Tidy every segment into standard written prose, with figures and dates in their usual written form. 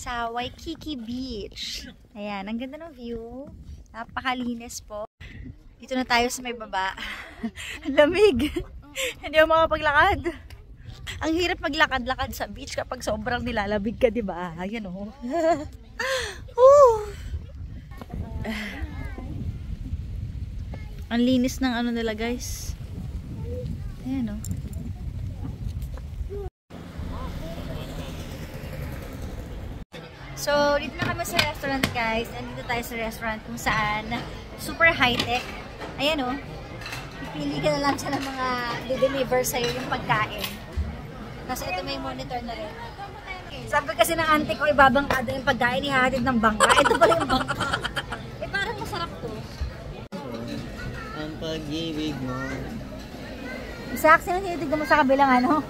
Sa Waikiki Beach. Ayan, ang ganda ng view. Napakalinis po. Dito na tayo sa may baba. Ang lamig. Hindi ako makapaglakad. Ang hirap maglakad-lakad sa beach kapag sobrang nilalabig ka, di ba? Ayan oh. Ang linis ng ano nila, guys. Ayan oh. So, dito na kami sa restaurant, guys. Nandito tayo sa restaurant kung saan super high-tech. Ayan o. Pipili ka na lang siya ng mga di-deliver sa'yo yung pagkain. Kasi ito may monitor na rin. Sabi kasi ng auntie ko, ibabangkada yung pagkain, ihahatid ng bangka. Ito pala yung bangka. Eh, parang masarap to. Ang pag-ibig mo. Isaac, sino tinitignan mo sa kabilang ano?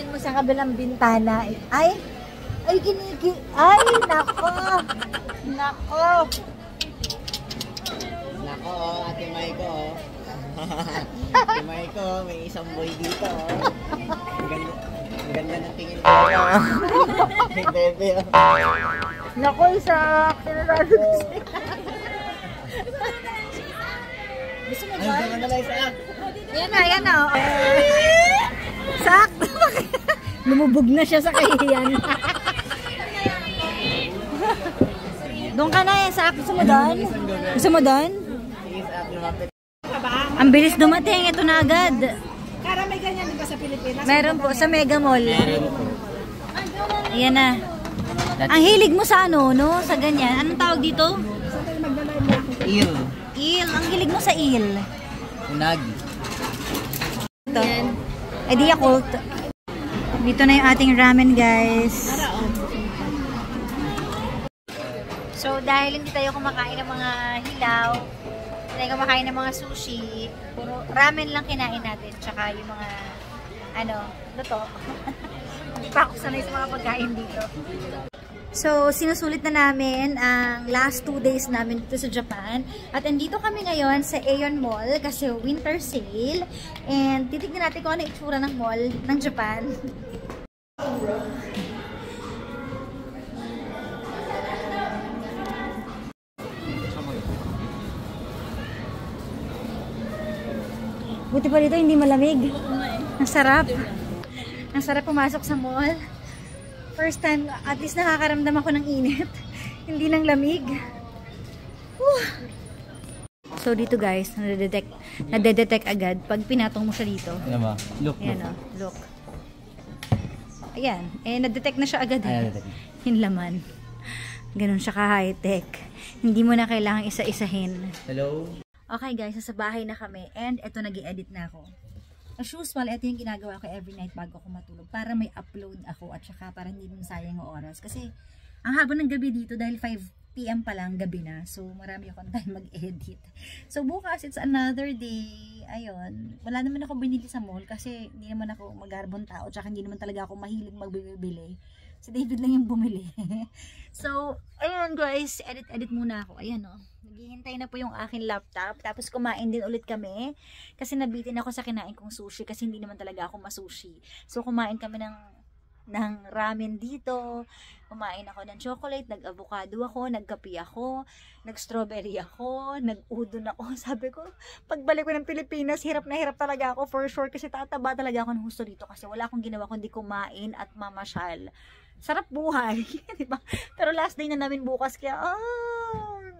Mo sa kabilang bintana. Ay, nako. Nako. Nako, Ate Maiko. Ate Maiko, may isang boy dito. Ang ganda ng tingin ko. Hey, bebe. Nako, Isaac. Sinasabi ko siya. Gusto mo ba? Ay, ganda na Isaac. Yan na. Isaac. Lumubog na siya sa kahihiyan. Doon ka na eh, Isaac. Gusto mo doon? Gusto mo doon? Ang bilis dumating. Ito na agad. Kara may ganyan din ba sa Pilipinas? Meron po sa Mega Mall. Ayan na. Ang hilig mo sa ano, no? Sa ganyan. Anong tawag dito? Il. Il. Ang hilig mo sa il. Unagi. Ito. Ay, Yakult. Dito na yung ating ramen, guys. So, dahil hindi tayo kumakain ng mga hilaw, hindi tayo kumakain ng mga sushi, puro ramen lang kinain natin, tsaka yung mga, luto. Hindi pa ako sanay sa mga pagkain dito. So, sinusulit na namin ang last 2 days namin dito sa Japan. At andito kami ngayon sa Aeon Mall kasi winter sale. And titignan natin kung ano itsura ng mall ng Japan. Buti pa dito hindi malamig. Ang sarap. Ang sarap pumasok sa mall. First time, at least nakakaramdam ako ng init. Hindi ng lamig. So dito guys, nadedetect agad pag pinatong mo siya dito. Ano ba? Look. Ayan o, look. Ayan, nadetect na siya agad eh. Yung laman. Ganun siya ka-high-tech. Hindi mo na kailangang isa-isahin. Hello? Okay guys, nasa bahay na kami and eto nag-i-edit na ako. As usual, ito yung ginagawa ko every night bago ako matulog para may upload ako at saka para hindi mo sayang ang oras. Kasi ang haba ng gabi dito dahil 5 PM pa lang gabi na. So marami akong time mag-edit. So bukas, it's another day. Ayun. Wala naman ako binili sa mall kasi hindi naman ako magarbon tao tsaka hindi naman talaga ako mahilig magbibili. Si David lang yung bumili. So, ayun guys, edit muna ako. Ayan o. Naghihintay na po yung aking laptop. Tapos kumain din ulit kami. Kasi nabitin ako sa kinain kong sushi. Kasi hindi naman talaga ako masushi. So, kumain kami ng ramen dito. Kumain ako ng chocolate. Nag-avocado ako. Nagkape ako. Nag-strawberry ako. Nag-udon ako. Sabi ko, pagbalik ko ng Pilipinas, hirap na hirap talaga ako for sure. Kasi tataba talaga ako ng husto dito. Kasi wala akong ginawa kundi kumain at mamasyal. Sarap buhay. Diba? Pero last day na namin bukas. Kaya,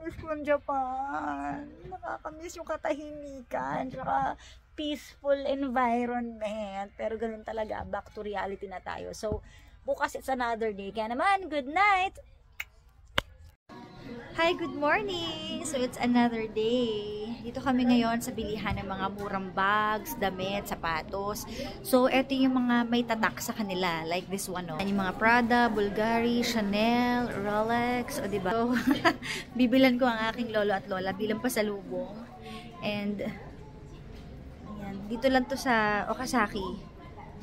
miss ko ang Japan. Nakakamiss yung katahimikan. Tsaka peaceful environment. Pero ganun talaga. Back to reality na tayo. So, bukas it's another day. Kaya naman, good night! Hi, good morning! So, it's another day. Dito kami ngayon sa bilihan ng mga murang bags, damit, sapatos. So, eto yung mga may tatak sa kanila. Like this one, oh. Yung mga Prada, Bulgari, Chanel, Rolex, o diba? So, bibilan ko ang aking lolo at lola bilang pasalubong. And ayan, dito lang to sa Okazaki.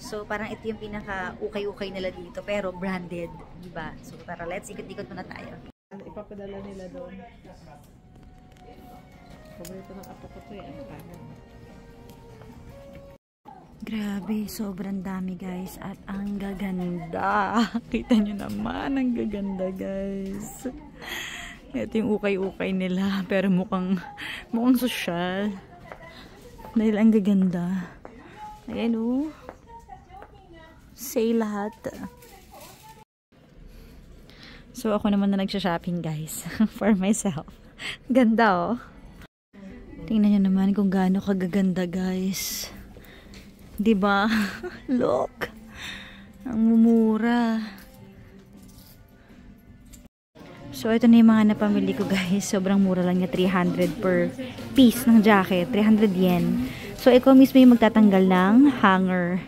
So parang ito yung pinaka ukay-ukay nila dito, pero branded, di ba? So tara, let's ikot-ikot muna tayo. Ipapadala nila doon. Paborito ng apo ko to eh. Grabe, sobrang dami guys. At ang gaganda. Kita nyo naman, ang gaganda guys. Ito yung ukay-ukay nila. Pero mukhang sosyal. Dahil ang gaganda. Ayan o. Say lahat. So ako naman na nagsha-shopping guys. For myself. Ganda oh. Tingnan nyo naman kung gaano kagaganda guys. Diba? Look! Ang mumura. So, ito na yung mga napamili ko guys. Sobrang mura lang niya. 300 per piece ng jacket. 300 yen. So, ikaw mismo yung magtatanggal ng hanger.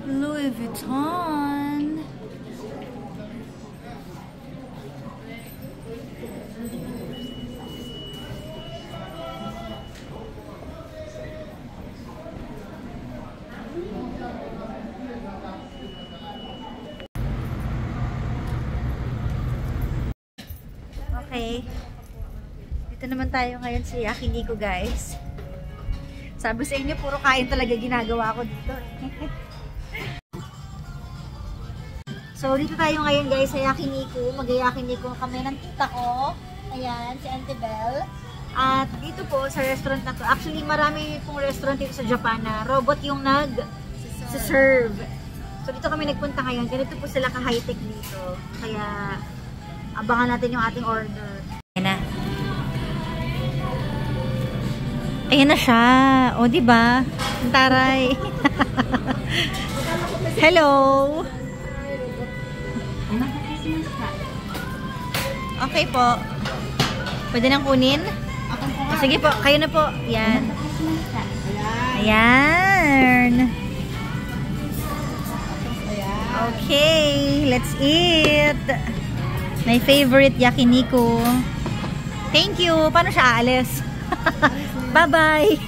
Louis Vuitton. Okay. Dito naman tayo ngayon sa Yakiniku guys. Sabi sa inyo, puro kain talaga ginagawa ko dito. So, dito tayo ngayon guys sa Yakiniku. Mag-Yakiniku kami ng tita ko. Ayan, si Auntie Belle. At dito po sa restaurant na to. Actually, marami pong restaurant dito sa Japan na robot yung nag-serve. So, dito kami nagpunta ngayon. Ganito po sila ka-high-tech dito. Kaya, abangan natin yung ating order. Ayan na. Ayan na siya. O, diba? Ang taray. Hello! Okay po. Pwede nang kunin? Sige po, kayo na po. Yan. Ayan. Okay, let's eat. My favorite Yakiniku. Thank you. Paano siya aalis? Bye-bye.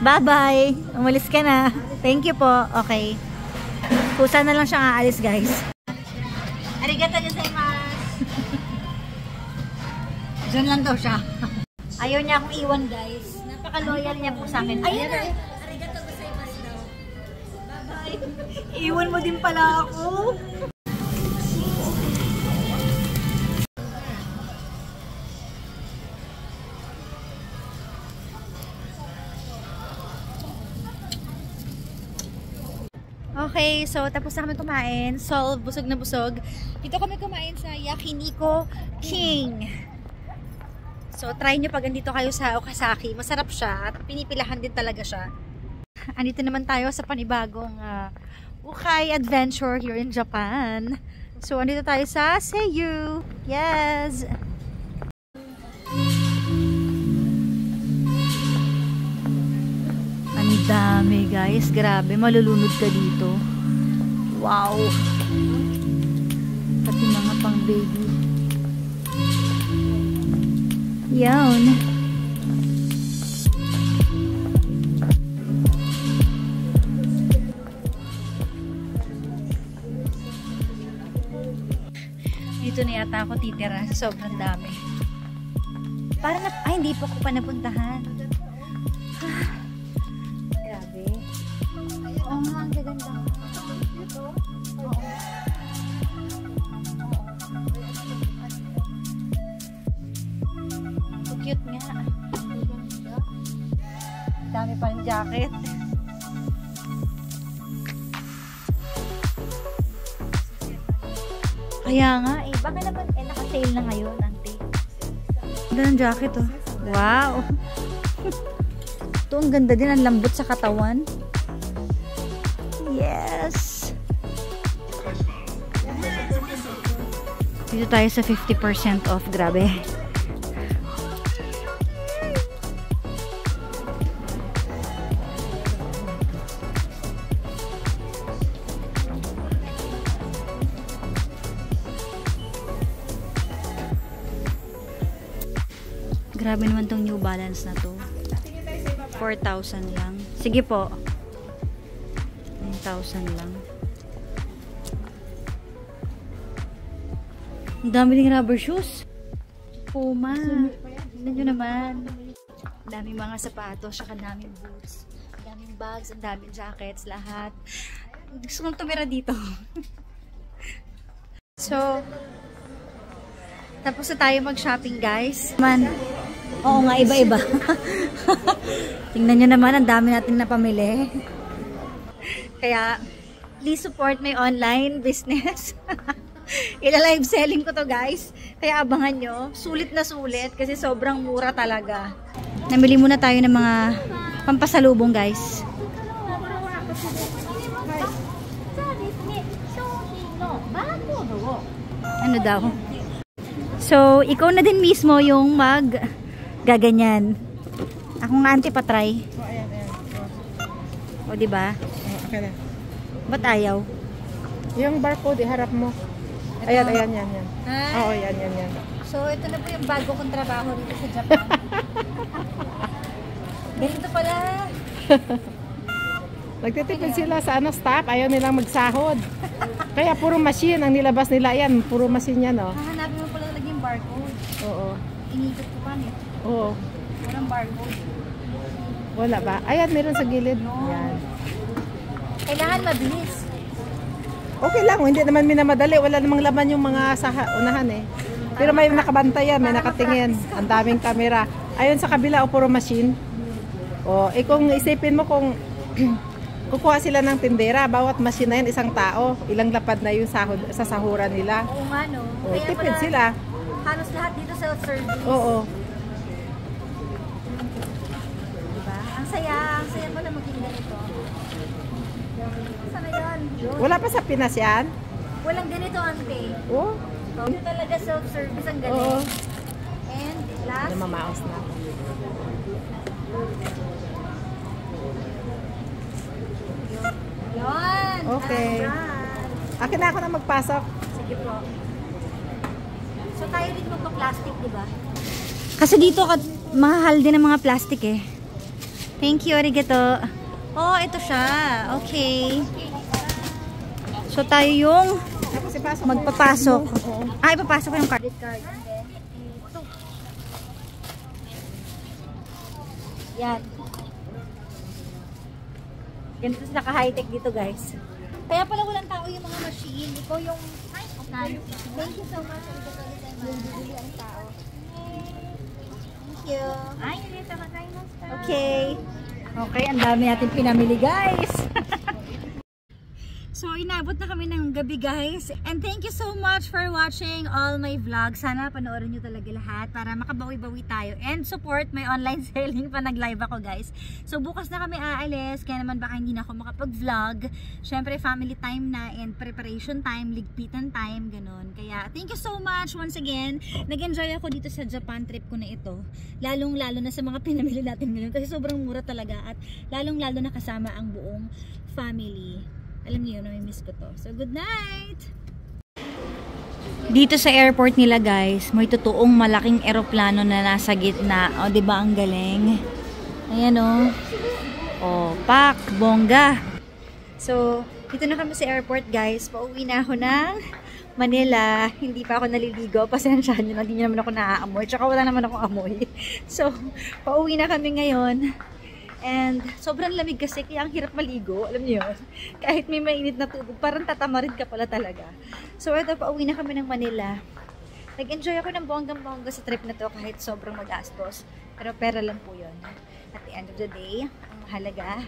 Bye-bye. Umalis ka na. Thank you po. Okay. Kusa na lang siya aalis, guys. Arigato gozaimasu. Diyan lang daw siya. Ayaw niya akong iwan, guys. Napaka-loyal niya po sa akin. Ayun na. Arigato gozaimasu daw. Bye-bye. Iwan mo din pala ako. Okay, so tapos na kami kumain. Solve, busog na busog. Dito kami kumain sa Yakiniku King. So, try nyo pag andito kayo sa Okazaki. Masarap siya at pinipilahan din talaga siya. Andito naman tayo sa panibagong ukay adventure here in Japan. So, andito tayo sa Seiyu. Yes! Ang dami guys. Grabe, malulunod ka dito. Wow! Pati mga pang baby. Yan. Dito na yata ako titira. Sobrang dami. Parang ay, hindi pa ko pa napuntahan. Grabe. Oo nga, ang gaganda. Oo. So cute nga. Dami pa rin jacket. Kaya nga eh. Baka naman naka-sale na ngayon, auntie. Ganda ng jacket oh. Wow! Ito ang ganda din. Ang lambot sa katawan. Yes! Dito tayo sa 50% off. Grabe. Grabe naman tong New Balance na to. 4,000 lang. Sige po. 9,000 lang. Ang dami ding rubber shoes. Puma. Tignan nyo naman. Ang daming mga sapatos, saka daming boots. Ang daming bags, ang daming jackets, lahat. Gusto kong tumira dito. So, tapos na tayo mag-shopping, guys. Oo nga, iba-iba. Tingnan nyo naman, ang dami natin napamili. Kaya, please support my online business. Ila-live selling ko to, guys. Kaya abangan nyo. Sulit na sulit kasi sobrang mura talaga. Namili muna tayo ng mga pampasalubong, guys. Ano daw? So, ikaw na din mismo yung gaganyan. Ako nga anti-patry. O, diba? Okay na. Ba't ayaw? Yung barcode, iharap mo. Ayan, yan. Ah. Oo, yan. So, ito na po yung bago kong trabaho dito sa Japan. Ganito pala. Nagtitipid sila sa staff. Ayaw nilang magsahod. Kaya puro machine ang nilabas nila. Yan, puro machine yan, oh. Hahanapin mo pala talaga yung barcode. Oo. Inikot ko pa eh. Oo. Walang barcode. Wala ba? Ayan, meron sa gilid. Yan. Kailangan mabilis. Okay lang, hindi naman minamadali. Wala namang laman yung mga sa unahan eh. Pero may nakabantayan, may nakatingin. Ang daming kamera. Ayun sa kabila, o puro machine. O, kung isipin mo kung kukuha sila ng tindera, bawat machine na yan, isang tao. Ilang lapad na yung sahod, sa sahuran nila. Oo nga, no? O, Kaya tipid pala, sila. halos lahat dito self-service. Oo. Diba? Ang saya mo na maging ganito. Sana yan? Wala pa sa Pinas yan? Walang ganito, ante. Oo. Ito talaga self-service ang galing. Oo. And last, Namamaos na. yun. Okay. Alright. Akin na ako na magpasok. Sige po. So tayo rin magpa-plastic, di ba? Kasi dito mahal din ang mga plastic eh. Thank you, arigato. Oh, ito siya. Okay. So tayo yung Tapos ipasok mo. magpapasok. Oo. Ah, ipapasok ko yung credit card. And then, ito. Yan. Ganito sila ka-high-tech dito, guys. Kaya pala walang tao yung mga machine. Ikaw yung... Thank you so much. Yung bibili ang tao. Thank you. Okay. Okay, ang dami natin pinamili, guys. So, inabot na kami ng gabi, guys. And thank you so much for watching all my vlogs. Sana panoorin nyo talaga lahat para makabawi-bawi tayo. And support my online selling pa nag-live ako, guys. So, bukas na kami aalis. Kaya naman baka hindi na ako makapag-vlog. Syempre, family time na and preparation time, ligpitan time, ganun. Kaya, thank you so much once again. Nag-enjoy ako dito sa Japan trip ko na ito. Lalong-lalo na sa mga pinamili natin ngayon. Kasi sobrang mura talaga. At lalong-lalo na kasama ang buong family. Alam niyo, nami-miss ko to. So, good night! Dito sa airport nila, guys, may totoong malaking eroplano na nasa gitna. O, diba ang galing? Ayan, o. O, pak, bongga. So, dito na kami sa airport, guys. Pauwi na ako ng Manila. Hindi pa ako naliligo. Pasensyahan nyo na, hindi naman ako naaamoy. Tsaka wala naman akong amoy. So, pauwi na kami ngayon. And sobrang lamig kasi kaya ang hirap maligo, alam niyo yun. Kahit may mainit na tubig, parang tatamarin ka pala talaga. So ito, pauwi na kami ng Manila. Nag-enjoy ako ng bonggang-bongga sa trip na to kahit sobrang magastos. Pero pera lang po yun. At the end of the day, ang mahalaga,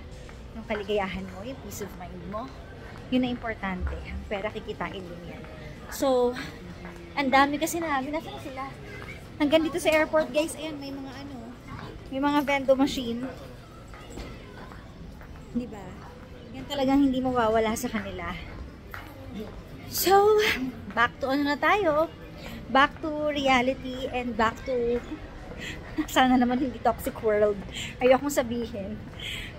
yung kaligayahan mo, yung peace of mind mo, yun na importante. Ang pera kikitain din yan. So, ang dami kasi namin. Nasaan na sila? Hanggang dito sa airport, guys, ayan, may mga may mga vendo machine. Diba? Yan talagang hindi mawawala sa kanila. So, back to ano na tayo? Back to reality and back to sana naman hindi toxic world. Ayokong sabihin.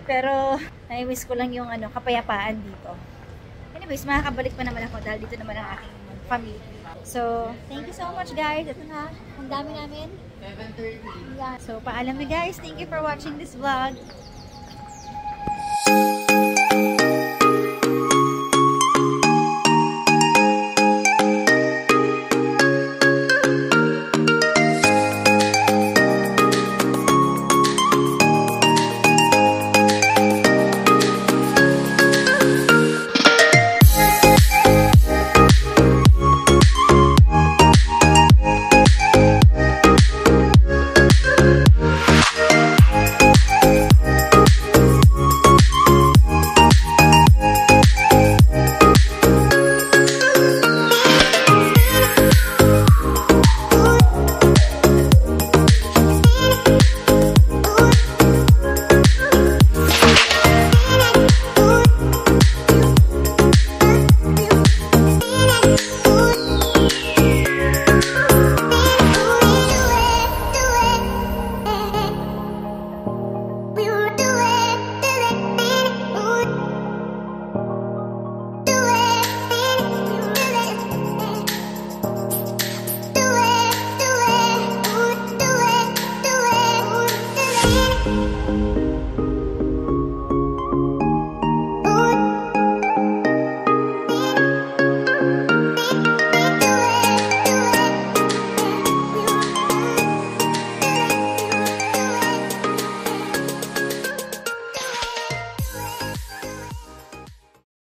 Pero, nai-miss ko lang yung kapayapaan dito. Anyways, makakabalik pa naman ako dahil dito naman ang aking family. So, thank you so much guys. Ito na, ang dami namin. 7:30. Yeah. So, paalam na guys. Thank you for watching this vlog.